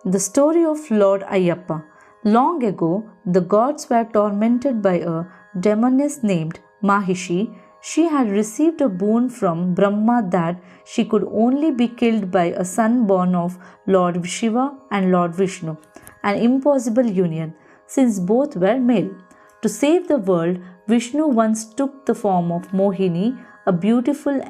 The story of Lord Ayyappa. Long ago, the gods were tormented by a demoness named Mahishi. She had received a boon from Brahma that she could only be killed by a son born of Lord Shiva and Lord Vishnu, an impossible union, since both were male. To save the world, Vishnu once took the form of Mohini, a beautiful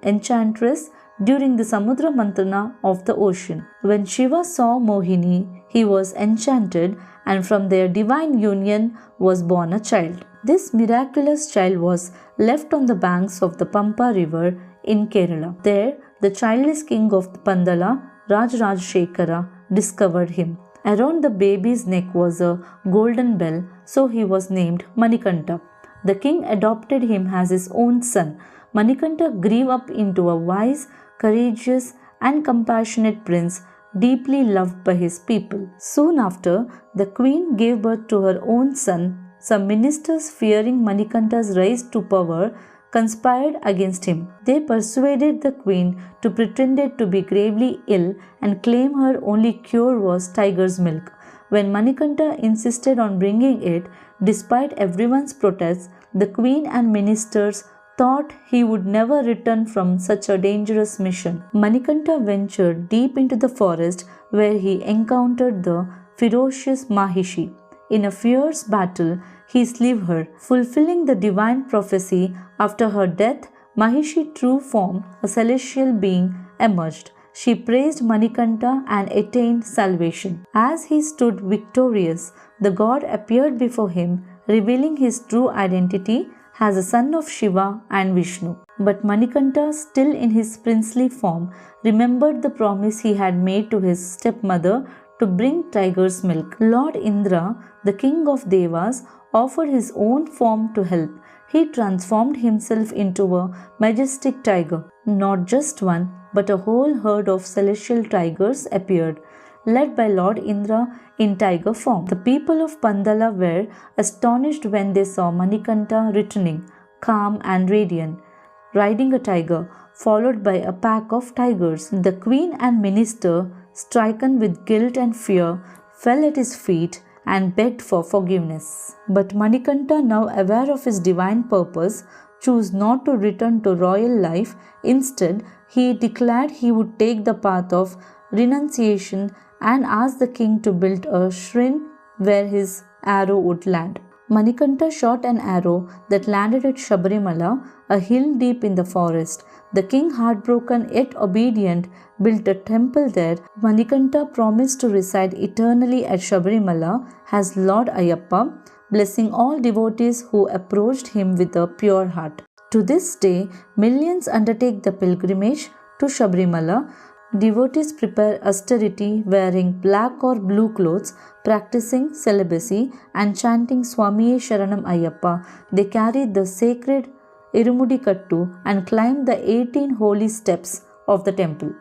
enchantress, during the Samudra Manthan of the ocean. When Shiva saw Mohini, he was enchanted, and from their divine union was born a child. This miraculous child was left on the banks of the Pampa river in Kerala. There, the childless king of Pandalam, Rajashekhara, discovered him. Around the baby's neck was a golden bell, so he was named Manikandan. The king adopted him as his own son. Manikandan grew up into a wise, courageous, and compassionate prince, deeply loved by his people. Soon after, the queen gave birth to her own son. Some ministers, fearing Manikandan's rise to power, conspired against him. They persuaded the queen to pretend to be gravely ill and claim her only cure was tiger's milk. When Manikandan insisted on bringing it, despite everyone's protests, the queen and ministers thought he would never return from such a dangerous mission. Manikandan ventured deep into the forest where he encountered the ferocious Mahishi. In a fierce battle, he slew her, fulfilling the divine prophecy. After her death, Mahishi, true form, a celestial being, emerged. She praised Manikandan and attained salvation. As he stood victorious, the god appeared before him, revealing his true identity as a son of Shiva and Vishnu. But Manikandan, still in his princely form, remembered the promise he had made to his stepmother to bring tiger's milk. Lord Indra, the king of Devas, offered his own form to help. He transformed himself into a majestic tiger. Not just one, but a whole herd of celestial tigers appeared, led by Lord Indra in tiger form. The people of Pandalam were astonished when they saw Manikandan returning, calm and radiant, riding a tiger, followed by a pack of tigers. The queen and minister, stricken with guilt and fear, fell at his feet and begged for forgiveness. But Manikandan, now aware of his divine purpose, chose not to return to royal life. Instead, he declared he would take the path of renunciation and asked the king to build a shrine where his arrow would land. Manikandan shot an arrow that landed at Sabarimala, a hill deep in the forest. The king, heartbroken yet obedient, built a temple there. Manikandan promised to reside eternally at Sabarimala as Lord Ayyappa, blessing all devotees who approached him with a pure heart. To this day, millions undertake the pilgrimage to Sabarimala. Devotees prepare austerity, wearing black or blue clothes, practicing celibacy, and chanting Swamiye Sharanam Ayyappa. They carry the sacred Irumudi Kattu and climb the 18 holy steps of the temple.